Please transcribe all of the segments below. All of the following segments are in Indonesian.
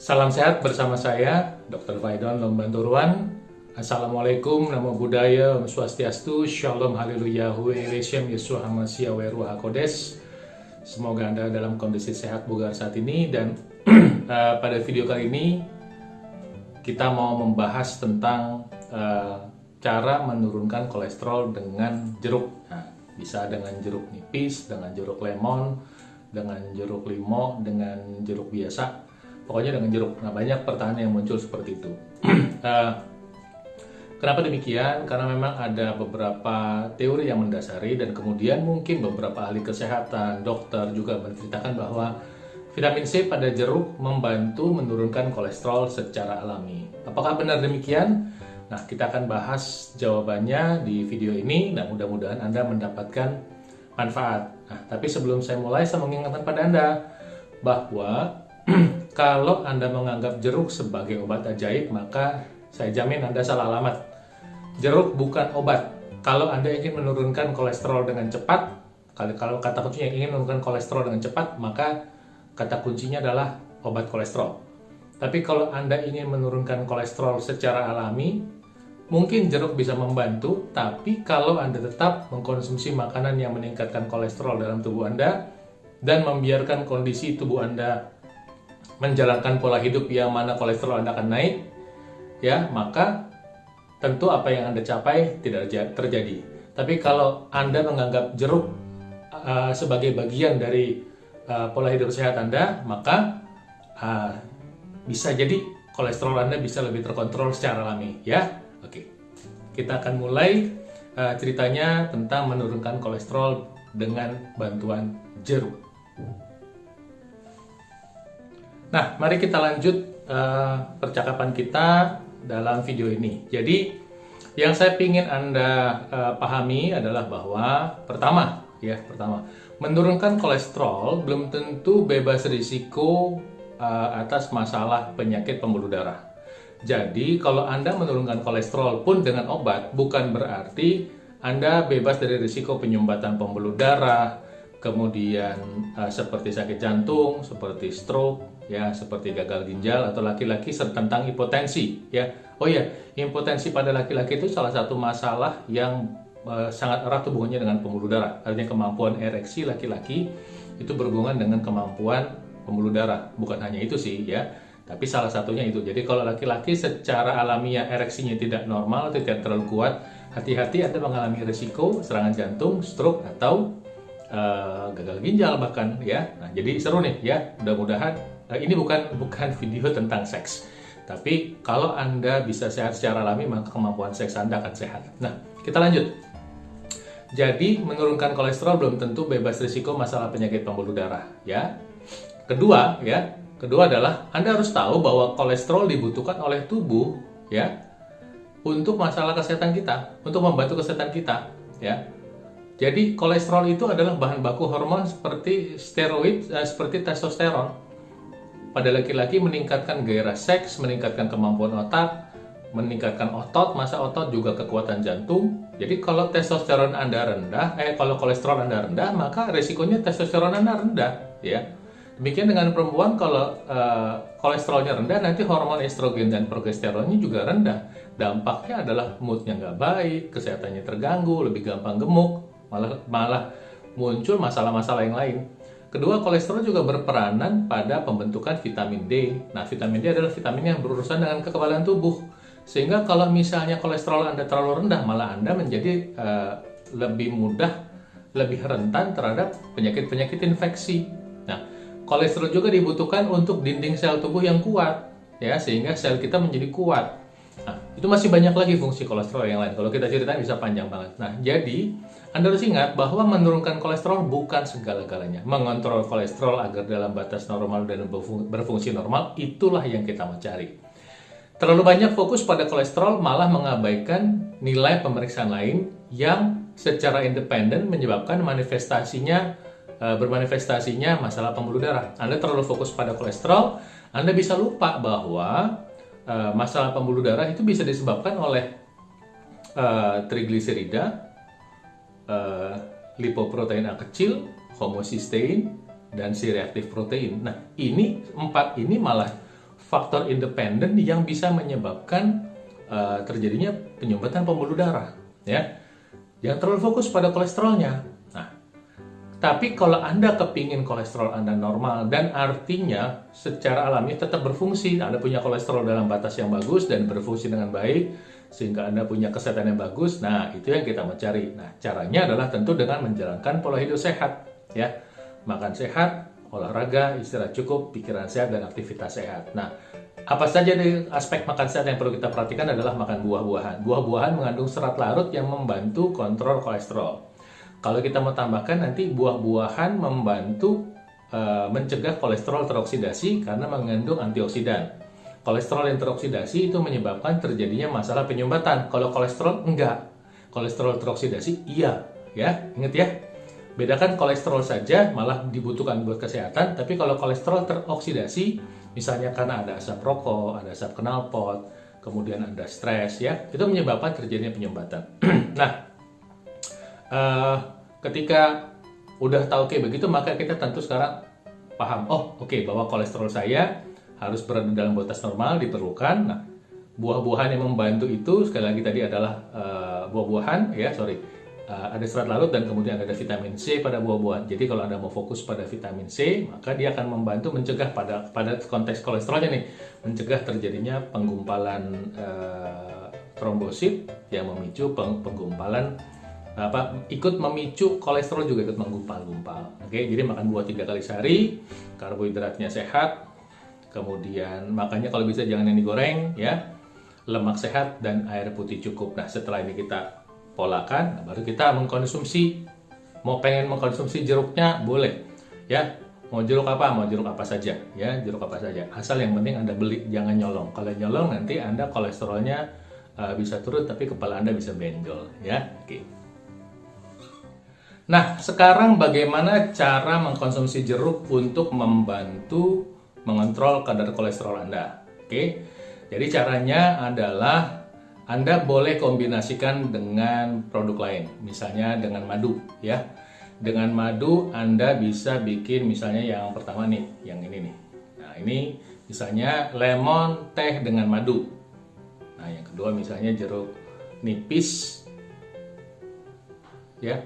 Salam sehat bersama saya, Dr. Faidon Lombanturuan. Assalamualaikum, Namo Buddhaya, Om Swastiastu, Shalom, Haleluya, Hu Elesiam, Yesus Hamasya, Weru Hakodes. Semoga Anda dalam kondisi sehat bugar saat ini. Dan pada video kali ini kita mau membahas tentang cara menurunkan kolesterol dengan jeruk. Nah, bisa dengan jeruk nipis, dengan jeruk lemon, dengan jeruk limo, dengan jeruk biasa. Pokoknya dengan jeruk. Nah, banyak pertanyaan yang muncul seperti itu. Kenapa demikian? Karena memang ada beberapa teori yang mendasari dan kemudian mungkin beberapa ahli kesehatan, dokter juga menceritakan bahwa vitamin C pada jeruk membantu menurunkan kolesterol secara alami. Apakah benar demikian? Nah, kita akan bahas jawabannya di video ini dan mudah-mudahan Anda mendapatkan manfaat. Nah, tapi sebelum saya mulai, saya mengingatkan pada Anda bahwa kalau Anda menganggap jeruk sebagai obat ajaib, maka saya jamin Anda salah alamat. Jeruk bukan obat. Kalau Anda ingin menurunkan kolesterol dengan cepat, kalau kata kuncinya ingin menurunkan kolesterol dengan cepat, maka kata kuncinya adalah obat kolesterol. Tapi kalau Anda ingin menurunkan kolesterol secara alami, mungkin jeruk bisa membantu, tapi kalau Anda tetap mengkonsumsi makanan yang meningkatkan kolesterol dalam tubuh Anda dan membiarkan kondisi tubuh Anda menjalankan pola hidup yang mana kolesterol Anda akan naik, ya, maka tentu apa yang Anda capai tidak terjadi. Tapi kalau Anda menganggap jeruk sebagai bagian dari pola hidup sehat Anda, maka bisa jadi kolesterol Anda bisa lebih terkontrol secara alami, ya. Oke, kita akan mulai ceritanya tentang menurunkan kolesterol dengan bantuan jeruk. Nah, mari kita lanjut percakapan kita dalam video ini. Jadi, yang saya ingin Anda pahami adalah bahwa pertama, menurunkan kolesterol belum tentu bebas risiko atas masalah penyakit pembuluh darah. Jadi, kalau Anda menurunkan kolesterol pun dengan obat, bukan berarti Anda bebas dari risiko penyumbatan pembuluh darah, kemudian seperti sakit jantung, seperti stroke, ya, seperti gagal ginjal, atau laki-laki tentang hipotensi, ya. Oh ya, impotensi pada laki-laki itu salah satu masalah yang sangat erat hubungannya dengan pembuluh darah. Artinya kemampuan ereksi laki-laki itu berhubungan dengan kemampuan pembuluh darah. Bukan hanya itu sih, ya, tapi salah satunya itu. Jadi kalau laki-laki secara alamiah ereksinya tidak normal atau tidak terlalu kuat, hati-hati Anda mengalami risiko serangan jantung, stroke, atau gagal ginjal bahkan, ya. Nah, jadi seru nih, ya. Mudah-mudahan ini bukan video tentang seks. Tapi kalau Anda bisa sehat secara alami, maka kemampuan seks Anda akan sehat. Nah, kita lanjut. Jadi, menurunkan kolesterol belum tentu bebas risiko masalah penyakit pembuluh darah, ya. Kedua adalah Anda harus tahu bahwa kolesterol dibutuhkan oleh tubuh, ya, untuk masalah kesehatan kita, untuk membantu kesehatan kita, ya. Jadi kolesterol itu adalah bahan baku hormon seperti steroid, seperti testosteron. Pada laki-laki meningkatkan gairah seks, meningkatkan kemampuan otak, meningkatkan otot, massa otot, juga kekuatan jantung. Jadi kalau testosteron Anda rendah, kalau kolesterol Anda rendah, maka resikonya testosteron Anda rendah, ya. Demikian dengan perempuan, kalau kolesterolnya rendah, nanti hormon estrogen dan progesteronnya juga rendah. Dampaknya adalah moodnya nggak baik, kesehatannya terganggu, lebih gampang gemuk, malah muncul masalah-masalah yang lain. Kedua, kolesterol juga berperanan pada pembentukan vitamin D. Nah, vitamin D adalah vitamin yang berurusan dengan kekebalan tubuh. Sehingga kalau misalnya kolesterol Anda terlalu rendah, malah Anda menjadi lebih mudah, lebih rentan terhadap penyakit-penyakit infeksi. Nah, kolesterol juga dibutuhkan untuk dinding sel tubuh yang kuat, ya, sehingga sel kita menjadi kuat. Nah, itu masih banyak lagi fungsi kolesterol yang lain. Kalau kita ceritain bisa panjang banget. Nah, jadi Anda harus ingat bahwa menurunkan kolesterol bukan segala-galanya. Mengontrol kolesterol agar dalam batas normal dan berfungsi normal, itulah yang kita mau cari. Terlalu banyak fokus pada kolesterol malah mengabaikan nilai pemeriksaan lain yang secara independen menyebabkan bermanifestasinya masalah pembuluh darah. Anda terlalu fokus pada kolesterol, Anda bisa lupa bahwa masalah pembuluh darah itu bisa disebabkan oleh trigliserida, lipoprotein A kecil, homocysteine, dan C-reaktif protein. Nah, empat ini malah faktor independen yang bisa menyebabkan terjadinya penyumbatan pembuluh darah, ya. Jangan terlalu fokus pada kolesterolnya. Nah, tapi kalau Anda kepingin kolesterol Anda normal dan artinya secara alami tetap berfungsi, Anda punya kolesterol dalam batas yang bagus dan berfungsi dengan baik, sehingga Anda punya kesehatan yang bagus, nah itu yang kita mau cari. Nah, caranya adalah tentu dengan menjalankan pola hidup sehat, ya. Makan sehat, olahraga, istirahat cukup, pikiran sehat, dan aktivitas sehat. Nah, apa saja dari aspek makan sehat yang perlu kita perhatikan adalah makan buah-buahan. Buah-buahan mengandung serat larut yang membantu kontrol kolesterol. Kalau kita mau tambahkan nanti buah-buahan membantu mencegah kolesterol teroksidasi karena mengandung antioksidan. Kolesterol yang teroksidasi itu menyebabkan terjadinya masalah penyumbatan. Kalau kolesterol enggak. Kolesterol teroksidasi iya, ya. Ingat ya. Bedakan kolesterol saja malah dibutuhkan buat kesehatan, tapi kalau kolesterol teroksidasi, misalnya karena ada asap rokok, ada asap knalpot, kemudian ada stres, ya, itu menyebabkan terjadinya penyumbatan. Nah, ketika udah tahu kayak begitu, maka kita tentu sekarang paham, bahwa kolesterol saya harus berada dalam batas normal, diperlukan. Nah, buah-buahan yang membantu itu, sekali lagi tadi adalah buah-buahan, ya, ada serat larut dan kemudian ada vitamin C pada buah-buahan. Jadi kalau Anda mau fokus pada vitamin C, maka dia akan membantu mencegah pada konteks kolesterolnya nih, mencegah terjadinya penggumpalan trombosit yang memicu penggumpalan ikut memicu kolesterol juga ikut menggumpal-gumpal. Oke, jadi makan buah 3 kali sehari, karbohidratnya sehat, kemudian makanya kalau bisa jangan yang digoreng, ya, lemak sehat dan air putih cukup. Nah, setelah ini kita polakan, baru kita mengkonsumsi. Mau pengen mengkonsumsi jeruknya boleh, ya. Mau jeruk apa saja, ya, jeruk apa saja. Asal yang penting Anda beli, jangan nyolong. Kalau nyolong nanti Anda kolesterolnya bisa turun, tapi kepala Anda bisa benjol, ya. Oke. Nah, sekarang bagaimana cara mengkonsumsi jeruk untuk membantu mengontrol kadar kolesterol Anda? Oke. Jadi caranya adalah Anda boleh kombinasikan dengan produk lain, misalnya dengan madu, ya. Dengan madu Anda bisa bikin misalnya yang pertama nih, yang ini nih. Nah, ini misalnya lemon teh dengan madu. Nah, yang kedua misalnya jeruk nipis, ya.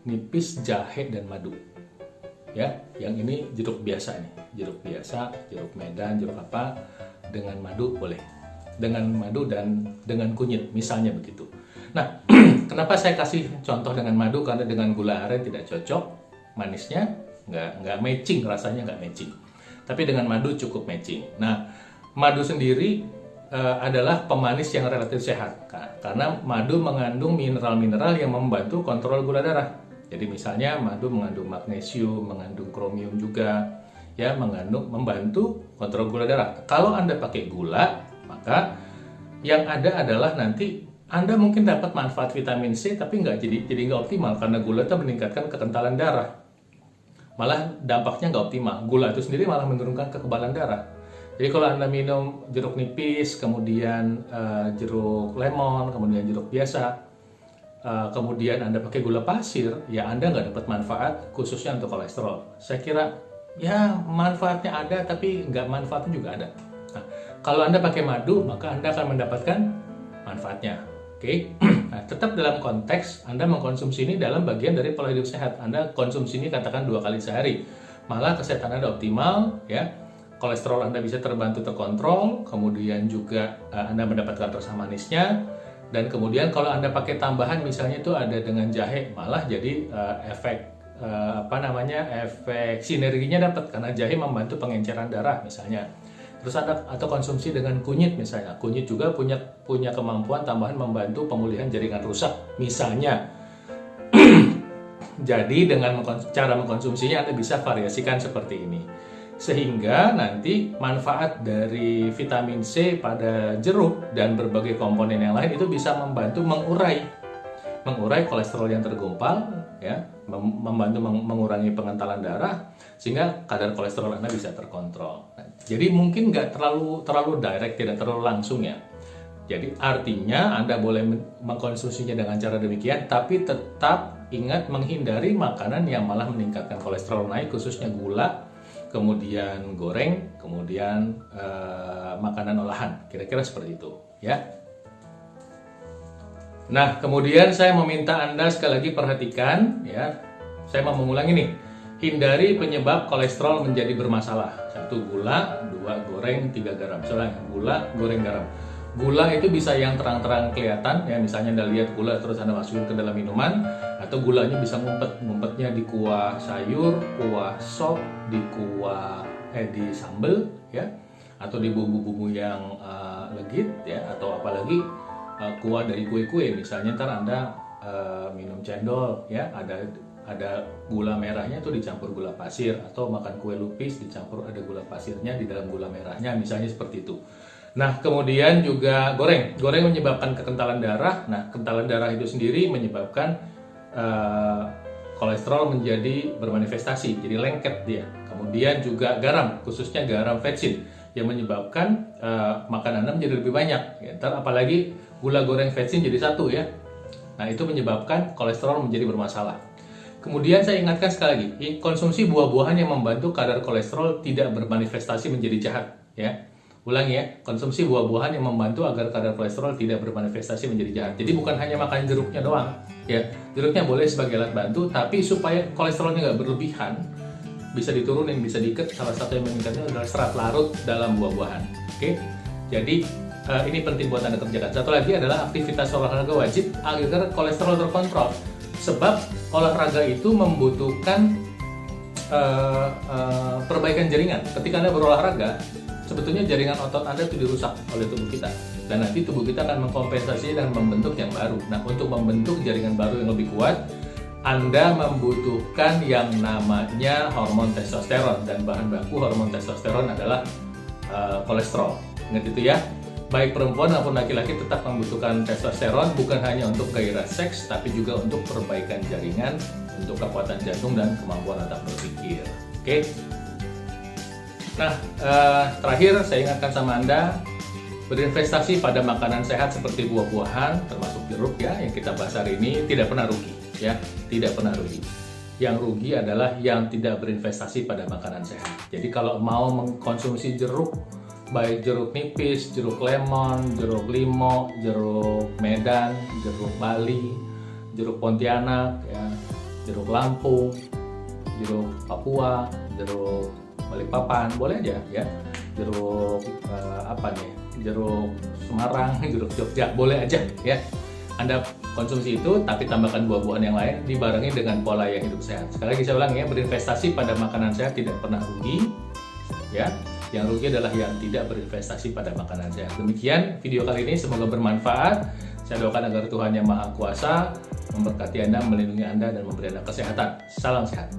Nipis, jahe dan madu. Ya, yang ini jeruk biasa nih, jeruk biasa, jeruk medan, jeruk apa, dengan madu boleh, dengan madu dan dengan kunyit misalnya begitu. Nah, kenapa saya kasih contoh dengan madu? Karena dengan gula aren tidak cocok, manisnya nggak matching, rasanya nggak matching. Tapi dengan madu cukup matching. Nah, madu sendiri adalah pemanis yang relatif sehat, karena madu mengandung mineral-mineral yang membantu kontrol gula darah. Jadi misalnya madu mengandung magnesium, mengandung kromium juga, ya, membantu kontrol gula darah. Kalau Anda pakai gula, maka yang ada adalah nanti Anda mungkin dapat manfaat vitamin C, tapi jadi nggak optimal karena gula itu meningkatkan kekentalan darah. Malah dampaknya nggak optimal. Gula itu sendiri malah menurunkan kekebalan darah. Jadi kalau Anda minum jeruk nipis, kemudian jeruk lemon, kemudian jeruk biasa, kemudian Anda pakai gula pasir, ya Anda nggak dapat manfaat khususnya untuk kolesterol. Saya kira ya manfaatnya ada, tapi nggak manfaatnya juga ada. Nah, kalau Anda pakai madu, maka Anda akan mendapatkan manfaatnya. Oke. Nah, tetap dalam konteks Anda mengkonsumsi ini dalam bagian dari pola hidup sehat. Anda konsumsi ini katakan 2 kali sehari. Malah kesehatan Anda optimal, ya. Kolesterol Anda bisa terbantu terkontrol, kemudian juga Anda mendapatkan rasa manisnya. Dan kemudian kalau Anda pakai tambahan misalnya itu ada dengan jahe, malah jadi efek sinerginya dapat karena jahe membantu pengenceran darah misalnya. Terus atau konsumsi dengan kunyit misalnya. Kunyit juga punya kemampuan tambahan membantu pemulihan jaringan rusak misalnya. Jadi dengan cara mengkonsumsinya Anda bisa variasikan seperti ini. Sehingga nanti manfaat dari vitamin C pada jeruk dan berbagai komponen yang lain itu bisa membantu mengurai kolesterol yang tergumpal, ya, membantu mengurangi pengentalan darah sehingga kadar kolesterol Anda bisa terkontrol. Nah, jadi mungkin nggak terlalu direct, tidak terlalu langsung ya. Jadi artinya Anda boleh mengkonsumsinya dengan cara demikian, tapi tetap ingat menghindari makanan yang malah meningkatkan kolesterol naik, khususnya gula, kemudian goreng, kemudian makanan olahan. Kira-kira seperti itu, ya. Nah, kemudian saya meminta Anda sekali lagi perhatikan, ya. Saya mau mengulangi nih. Hindari penyebab kolesterol menjadi bermasalah. 1 gula, 2 goreng, 3 garam. Soalnya gula, goreng, garam. Gula itu bisa yang terang-terang kelihatan, ya. Misalnya Anda lihat gula terus Anda masukin ke dalam minuman, atau gulanya bisa ngumpetnya di kuah sayur, kuah sop, di di sambal, ya, atau di bumbu-bumbu yang legit, ya, atau apalagi kuah dari kue-kue. Misalnya ntar Anda minum cendol, ya, ada gula merahnya tuh dicampur gula pasir, atau makan kue lupis dicampur ada gula pasirnya di dalam gula merahnya, misalnya seperti itu. Nah, kemudian juga goreng menyebabkan kekentalan darah. Nah, kekentalan darah itu sendiri menyebabkan kolesterol menjadi bermanifestasi, jadi lengket dia. Kemudian juga garam, khususnya garam vetsin, yang menyebabkan makanan Anda menjadi lebih banyak. Ya, ntar apalagi gula goreng vetsin jadi satu, ya. Nah, itu menyebabkan kolesterol menjadi bermasalah. Kemudian saya ingatkan sekali lagi, konsumsi buah-buahan yang membantu kadar kolesterol tidak bermanifestasi menjadi jahat, ya. Ulangi ya, konsumsi buah-buahan yang membantu agar kadar kolesterol tidak bermanifestasi menjadi jahat. Jadi bukan hanya makan jeruknya doang, ya. Jeruknya boleh sebagai alat bantu, tapi supaya kolesterolnya nggak berlebihan, bisa diturunin, bisa diikat. Salah satu yang meningkatnya adalah serat larut dalam buah-buahan. Oke, jadi ini penting buat Anda kerjakan. Satu lagi adalah aktivitas olahraga wajib agar kolesterol terkontrol. Sebab olahraga itu membutuhkan perbaikan jaringan. Ketika Anda berolahraga, sebetulnya jaringan otot Anda itu dirusak oleh tubuh kita. Dan nanti tubuh kita akan mengkompensasi dan membentuk yang baru. Nah, untuk membentuk jaringan baru yang lebih kuat, Anda membutuhkan yang namanya hormon testosteron. Dan bahan baku hormon testosteron adalah kolesterol. Ingat itu ya. Baik perempuan maupun laki-laki tetap membutuhkan testosteron, bukan hanya untuk gairah seks, tapi juga untuk perbaikan jaringan, untuk kekuatan jantung dan kemampuan otak berpikir. Oke? Nah, terakhir saya ingatkan sama Anda, berinvestasi pada makanan sehat seperti buah-buahan, termasuk jeruk, ya, yang kita bahas hari ini, tidak pernah rugi, ya, tidak pernah rugi. Yang rugi adalah yang tidak berinvestasi pada makanan sehat. Jadi kalau mau mengkonsumsi jeruk, baik jeruk nipis, jeruk lemon, jeruk limo, jeruk Medan, jeruk Bali, jeruk Pontianak, ya, jeruk Lampung, jeruk Papua, jeruk Balikpapan, boleh aja, ya. Jeruk jeruk Semarang, jeruk Jogja, boleh aja, ya. Anda konsumsi itu, tapi tambahkan buah-buahan yang lain, dibarengi dengan pola yang hidup sehat. Sekali lagi saya ulang ya, berinvestasi pada makanan sehat tidak pernah rugi, ya. Yang rugi adalah yang tidak berinvestasi pada makanan sehat. Demikian video kali ini, semoga bermanfaat. Saya doakan agar Tuhan Yang Maha Kuasa memberkati Anda, melindungi Anda, dan memberi Anda kesehatan. Salam sehat.